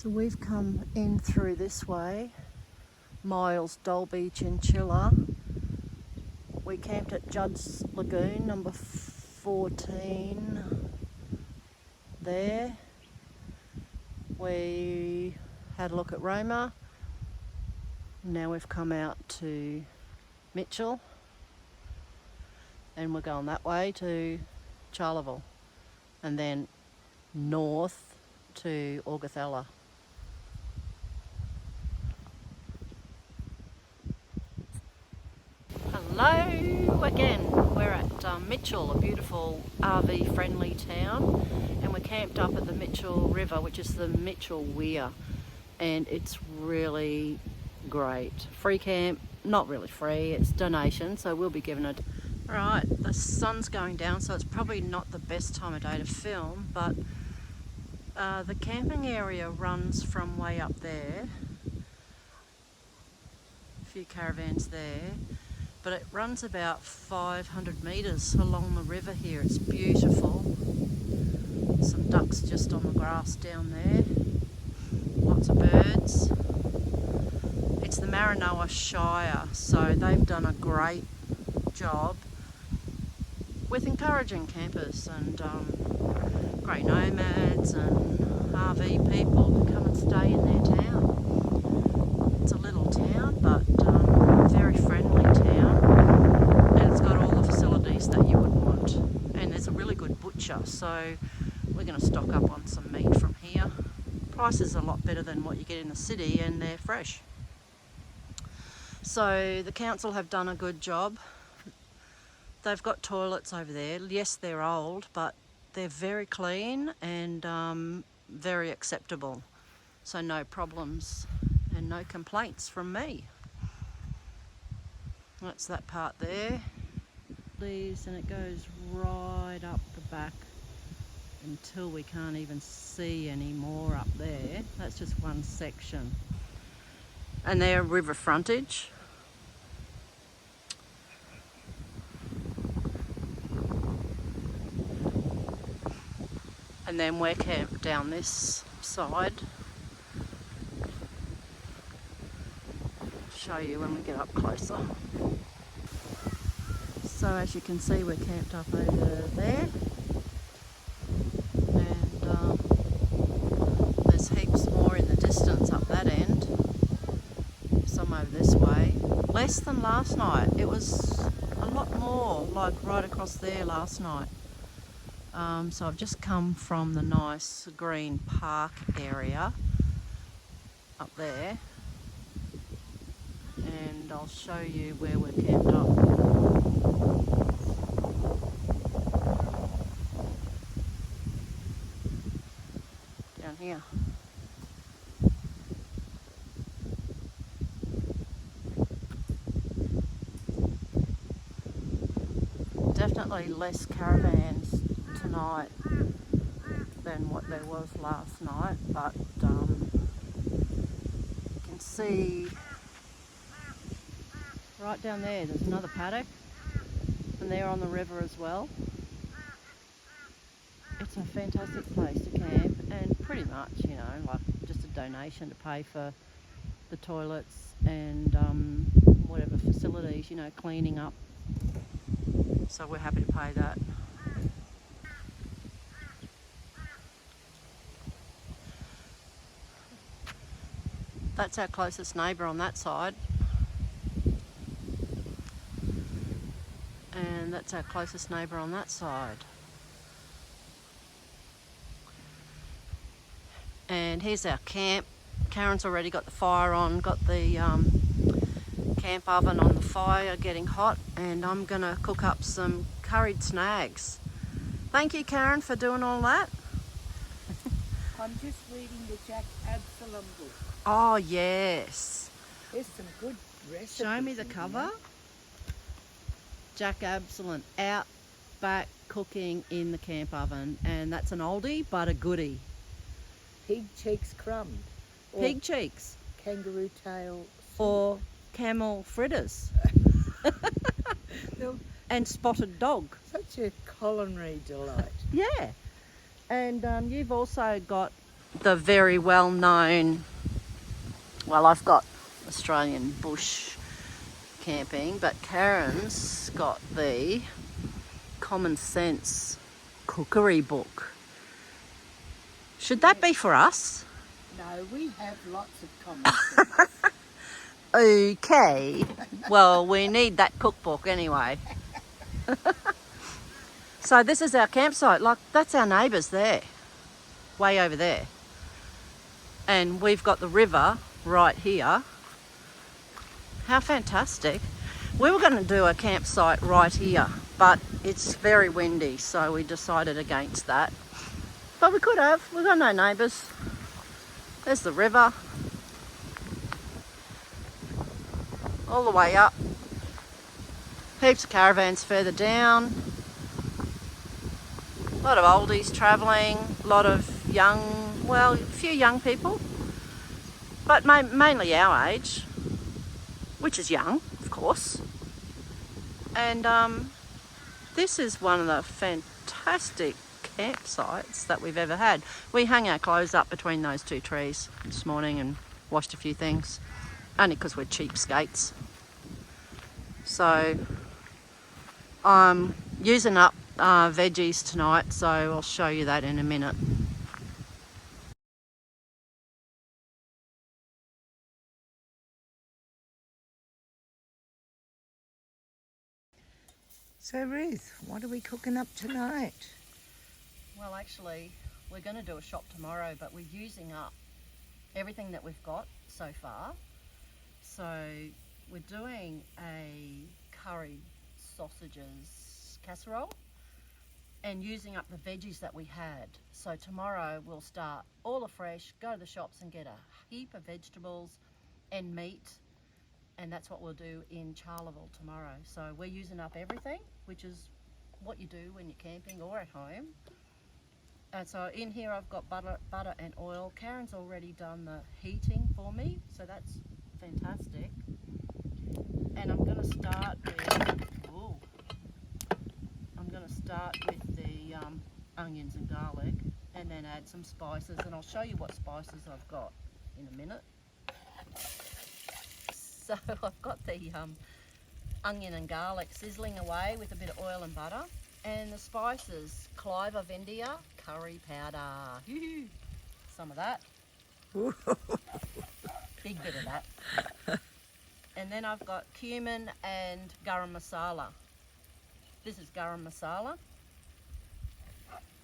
So we've come in through this way, Miles, Dolby, Chinchilla. We camped at Judd's Lagoon, number 14 there. We had a look at Roma. Now we've come out to Mitchell and we're going that way to Charleville and then north to Augathella. Hello again, we're at Mitchell, a beautiful RV friendly town, and we're camped up at the Mitchell River, which is the Mitchell Weir, and it's really great. Free camp, not really free, it's donation, so we'll be giving it. Right, the sun's going down, so it's probably not the best time of day to film, but the camping area runs from way up there, a few caravans there, but it runs about 500 metres along the river here. It's beautiful. Some ducks just on the grass down there. Lots of birds. It's the Maranoa Shire, so they've done a great job with encouraging campers and grey nomads and RV people to come and stay in their town. It's a little town, but very friendly town, and it's got all the facilities that you would want, and there's a really good butcher, so we're going to stock up on some meat from here. Prices are a lot better than what you get in the city, and they're fresh. So the council have done a good job. They've got toilets over there. Yes, they're old, but they're very clean and very acceptable, so no problems and no complaints from me. That's that part there. And it goes right up the back until we can't even see any more up there. That's just one section. And they're river frontage. And then we're camped down this side. Show you when we get up closer. So as you can see, we're camped up over there, and there's heaps more in the distance up that end, some over this way. Less than last night. It was a lot more, like right across there last night. So I've just come from the nice green park area up there, and I'll show you where we're camped up. Down here. Definitely less caravans tonight than what there was last night, but you can see right down there's another paddock, and they're on the river as well. It's a fantastic place to camp, and pretty much, you know, like just a donation to pay for the toilets and whatever facilities, you know, cleaning up. So we're happy to pay that. That's our closest neighbour on that side. And that's our closest neighbour on that side. And here's our camp. Karen's already got the fire on, got the camp oven on the fire getting hot, and I'm going to cook up some curried snags. Thank you, Karen, for doing all that. I'm just reading the Jack Absalom book. Oh, yes. There's some good recipes. Show me the cover. Jack Absalom, Outback Cooking in the Camp Oven, and that's an oldie but a goodie. Pig cheeks crumbed. Pig cheeks. Kangaroo tail. Or camel fritters. And spotted dog. Such a culinary delight. Yeah. And you've also got the very well known, well, I've got Australian bush camping, but Karen's got the Common Sense cookery book. Should that be for us? No, we have lots of common sense. Okay. Well, we need that cookbook anyway. So this is our campsite. Like, that's our neighbours there. Way over there. And we've got the river right here. How fantastic. We were going to do a campsite right here, but it's very windy, so we decided against that. But we could have. We've got no neighbours. There's the river. All the way up. Heaps of caravans further down. A lot of oldies travelling. A lot of young, well, a few young people. But mainly our age, which is young, of course. And this is one of the fantastic campsites that we've ever had. We hung our clothes up between those two trees this morning and washed a few things, only because we're cheapskates. So I'm using up veggies tonight, so I'll show you that in a minute. So Ruth, what are we cooking up tonight? Well, actually, we're going to do a shop tomorrow, but we're using up everything that we've got so far. So we're doing a curry sausages casserole and using up the veggies that we had. So tomorrow we'll start all afresh, go to the shops and get a heap of vegetables and meat, and that's what we'll do in Charleville tomorrow. So we're using up everything, which is what you do when you're camping or at home. And so in here I've got butter and oil. Karen's already done the heating for me, so that's fantastic. And I'm going to start with the onions and garlic, and then add some spices, and I'll show you what spices I've got in a minute. So I've got the onion and garlic sizzling away with a bit of oil and butter, and the spices: clove of India, curry powder, some of that, big bit of that. And then I've got cumin and garam masala. This is garam masala.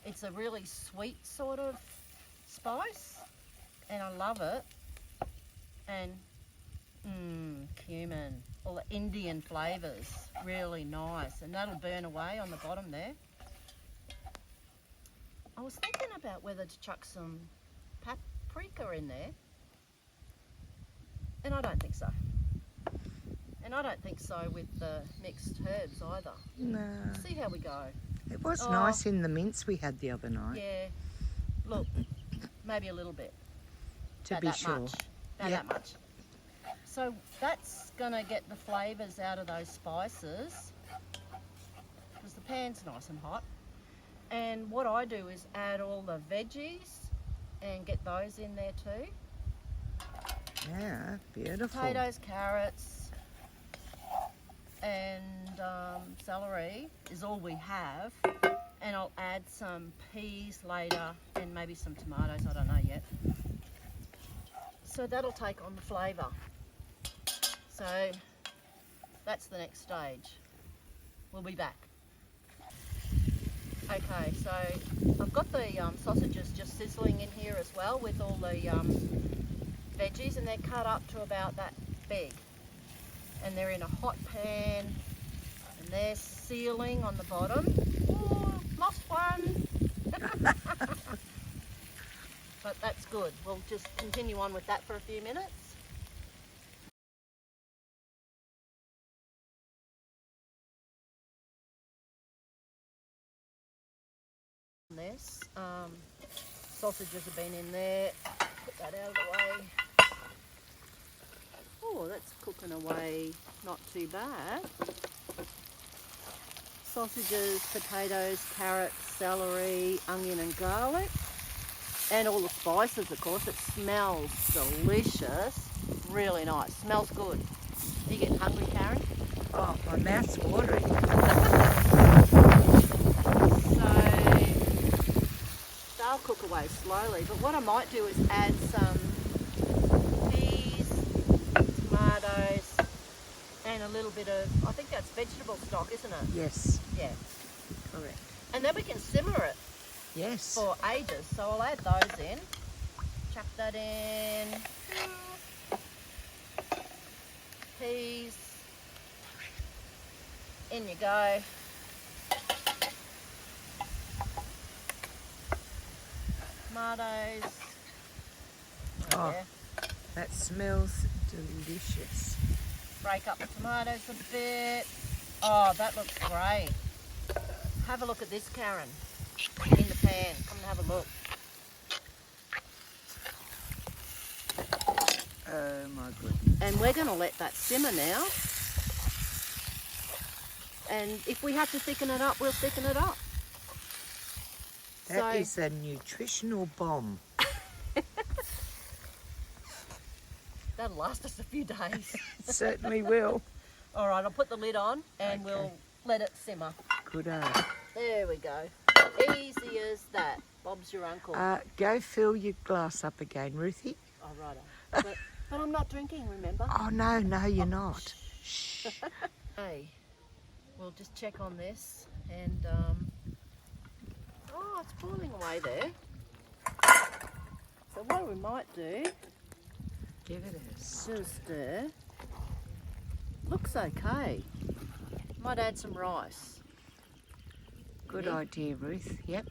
It's a really sweet sort of spice, and I love it. And cumin, all the Indian flavours, really nice, and that'll burn away on the bottom there. I was thinking about whether to chuck some paprika in there, and I don't think so. And I don't think so with the mixed herbs either. No. See how we go. It was nice in the mince we had the other night. Yeah. Look, maybe a little bit. To About be that sure. much. About that much. So that's going to get the flavours out of those spices, because the pan's nice and hot. And what I do is add all the veggies and get those in there too. Yeah, beautiful. Potatoes, carrots, and celery is all we have. And I'll add some peas later and maybe some tomatoes, I don't know yet. So that'll take on the flavour. So that's the next stage. We'll be back. Okay, so I've got the sausages just sizzling in here as well with all the veggies, and they're cut up to about that big. And they're in a hot pan, and they're sealing on the bottom. Oh, lost one! But that's good. We'll just continue on with that for a few minutes. This sausages have been in there. Put that out of the way. Oh, that's cooking away not too bad. Sausages, potatoes, carrots, celery, onion and garlic, and all the spices, of course. It smells delicious. Really nice. Smells good. Are you getting hungry, Karen? Oh, my mouth's watering. So they'll cook away slowly. But what I might do is add some peas, tomatoes, and a little bit of, I think that's vegetable stock, isn't it? Yes, Yeah. correct. And then we can simmer it Yes. for ages. So I'll add those in. Chuck that in. Peas. In you go. Tomatoes. Oh. Yeah. That smells delicious. Break up the tomatoes a bit. Oh, that looks great. Have a look at this, Karen. In the pan. Come and have a look. Oh my goodness. And we're going to let that simmer now. And if we have to thicken it up, we'll thicken it up. That is a nutritional bomb. That'll last us a few days. It certainly will. All right, I'll put the lid on and Okay. we'll let it simmer. Good. There we go. Easy as that. Bob's your uncle. Go fill your glass up again, Ruthie. Oh, righto. But I'm not drinking, remember? Oh, no, you're not. Shh. Hey, we'll just check on this and, oh, it's boiling away there. So what we might do, Give it a just stir. Looks okay. Might add some rice. good Yeah. idea, Ruth. Yep,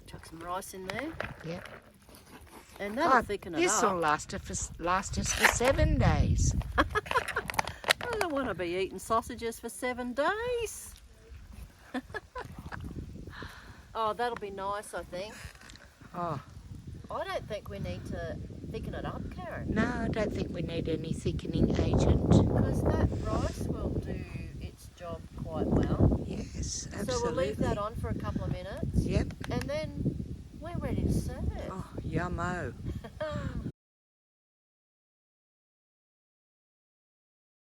Chuck some rice in there. yep. And that'll thicken it This will up. last us for 7 days. I don't want to be eating sausages for 7 days. Oh, that'll be nice, I think. Oh, I don't think we need to thicken it up, Karen, no, I don't think we need any thickening agent. because that rice will do its job quite well. Yes, absolutely. So we'll leave that on for a couple of minutes, Yep. and then we're ready to serve. Oh, yummo.